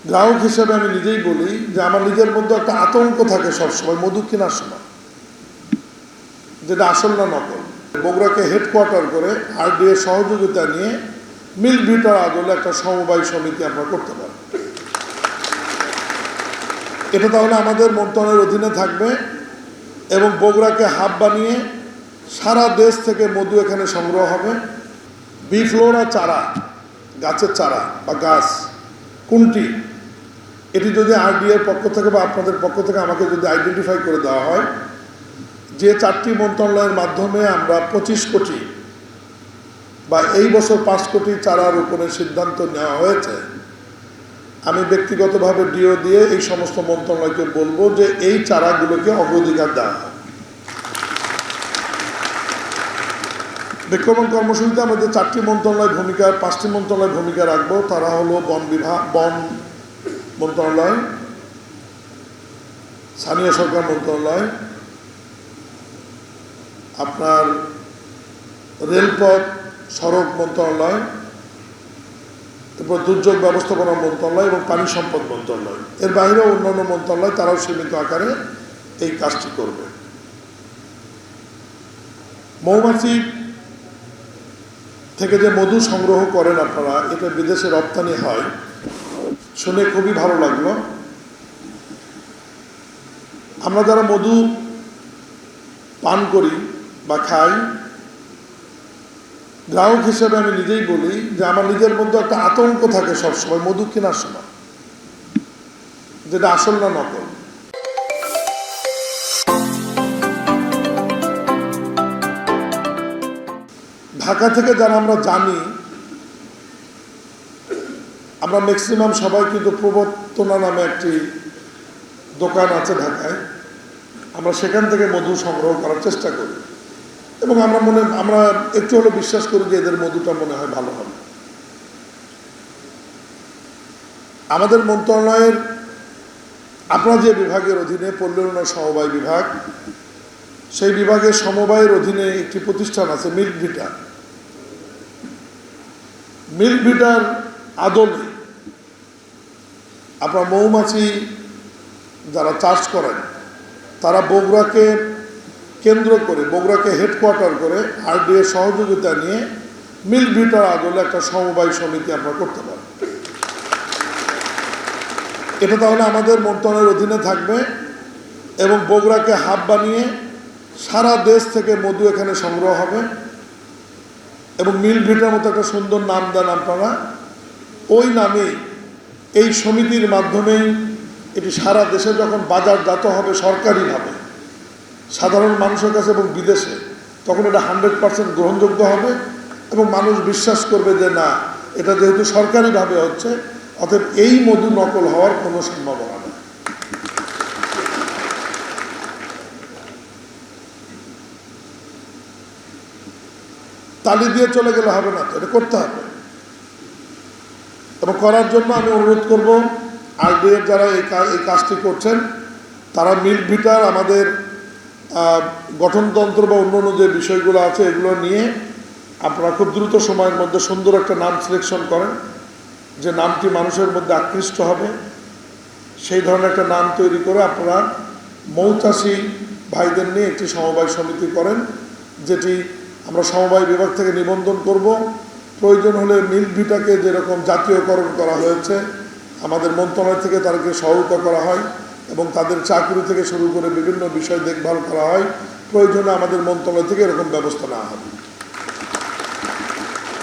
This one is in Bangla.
গ্রাহক হিসেবে আমি নিজেই বলি যে আমার নিজের মধ্যে একটা আতঙ্ক থাকে সবসময় মধু কেনার সময়, যেটা আসল না নকল। বগুড়াকে হেডকোয়ার্টার করে আরডিএ সহযোগিতা নিয়ে মিল্ক ভিটার আদলে একটা সমবায় সমিতি আমরা করতে পারি। এটা তাহলে আমাদের মন্ত্রণালয়ের অধীনে থাকবে এবং বগুড়াকে হাব বানিয়ে সারা দেশ থেকে মধু এখানে সংগ্রহ হবে। বিফ্লোরা চারা, গাছের চারা বা গাছ কোনটি, এটি যদি আরডিএর পক্ষ থেকে বা আপনাদের পক্ষ থেকে আমাকে যদি আইডেন্টিফাই করে দেওয়া হয়, যে 4টি মন্ত্রণালয়ের মাধ্যমে আমরা 25 কোটি বা এই বছর 5 কোটি চারা রোপণের সিদ্ধান্ত নেওয়া হয়েছে, আমি ব্যক্তিগতভাবে ডিও দিয়ে এই সমস্ত মন্ত্রণালয়কে বলবো যে এই চারাগুলোকে অগ্রাধিকার দেওয়া হয়। বিক্ষোভন কর্মসূচিতে আমাদের 4টি মন্ত্রণালয় ভূমিকা, 5টি মন্ত্রণালয় ভূমিকা রাখবো। তারা হলো বন বিভাগ, বন মন্ত্রণালয়, স্থানীয় সরকার মন্ত্রণালয়, আপনার রেলপথ সড়ক মন্ত্রণালয়, তারপর দুর্যোগ ব্যবস্থাপনা মন্ত্রণালয় এবং পানি সম্পদ মন্ত্রণালয়। এর বাইরেও অন্যান্য মন্ত্রণালয় তারাও সীমিত আকারে এই কাজটি করবে। মৌমাছি থেকে যে মধু সংগ্রহ করেন আপনারা, এটা বিদেশে রপ্তানি হয়, শুনে খুবই ভালো লাগলো। আমরা যারা মধু পান করি বা খাই, গ্রাহক হিসেবে আমি নিজেই বলি যে আমার নিজের মধ্যে একটা আতঙ্ক থাকে সবসময় মধু কেনার সময়, যেটা আসল না নকল। ঢাকা থেকে যারা আমরা জানি, আমরা ম্যাক্সিমাম সবাই কিন্তু প্রবর্তনা নামে একটি দোকান আছে ঢাকায়, আমরা সেখান থেকে মধু সংগ্রহ করার চেষ্টা করি এবং আমরা একটু হলেও বিশ্বাস করি যে এদের মধুটা মনে হয় ভালো হবে। আমাদের মন্ত্রণালয়ের আপনার যে বিভাগের অধীনে পল্লী উন্নয়ন সমবায় বিভাগ, সেই বিভাগের সমবায়ের অধীনে একটি প্রতিষ্ঠান আছে মিল্ক ভিটা। মিল্ক ভিটার আদলে আপনার মৌমাছি যারা চাষ করেন, তারা বগুড়াকে কেন্দ্র করে, বগুড়াকে হেডকোয়ার্টার করে আরডিএ সহযোগিতা নিয়ে মিল্ক ভিটার আদলে একটা সমবায় সমিতি আমরা করতে পারি। এটা তাহলে আমাদের মন্ত্রণালয়ের অধীনে থাকবে এবং বগুড়াকে হাব বানিয়ে সারা দেশ থেকে মধু এখানে সংগ্রহ হবে এবং মিল্ক ভিটার মতো একটা সুন্দর নাম দেন আপনারা। ওই নামেই এই সমিতির মাধ্যমেই এটি সারা দেশে যখন বাজারজাত হবে সরকারিভাবে সাধারণ মানুষের কাছে এবং বিদেশে, তখন এটা 100% গ্রহণযোগ্য হবে এবং মানুষ বিশ্বাস করবে যে না, এটা যেহেতু সরকারিভাবে হচ্ছে, অতএব এই মধু নকল হওয়ার কোনো সম্ভাবনা নেই। তালি দিয়ে চলে গেলে হবে না, তো এটা করতে হবে এবং করার জন্য আমি অনুরোধ করব আরডিএর যারা এই কাজটি করছেন, তারা মিল্ক ভিটার আমাদের গঠনতন্ত্র বা অন্যান্য যে বিষয়গুলো আছে এগুলো নিয়ে আপনারা খুব দ্রুত সময়ের মধ্যে সুন্দর একটা নাম সিলেকশন করেন, যে নামটি মানুষের মধ্যে আকৃষ্ট হবে। সেই ধরনের একটা নাম তৈরি করে আপনারা মৌচাষী ভাইদের নিয়ে একটি সমবায় সমিতি করেন, যেটি আমরা সমবায় বিভাগ থেকে নিবন্ধন করব। প্রয়োজন হলে মিল্ক ভিটাকে যেরকম জাতীয়করণ করা হয়েছে, আমাদের মন্ত্রণালয় থেকে তাদেরকে সহায়তা করা হয় এবং তাদের চাকরি থেকে শুরু করে বিভিন্ন বিষয় দেখভাল করা হয়, প্রয়োজনে আমাদের মন্ত্রণালয় থেকে এরকম ব্যবস্থা নেওয়া হবে।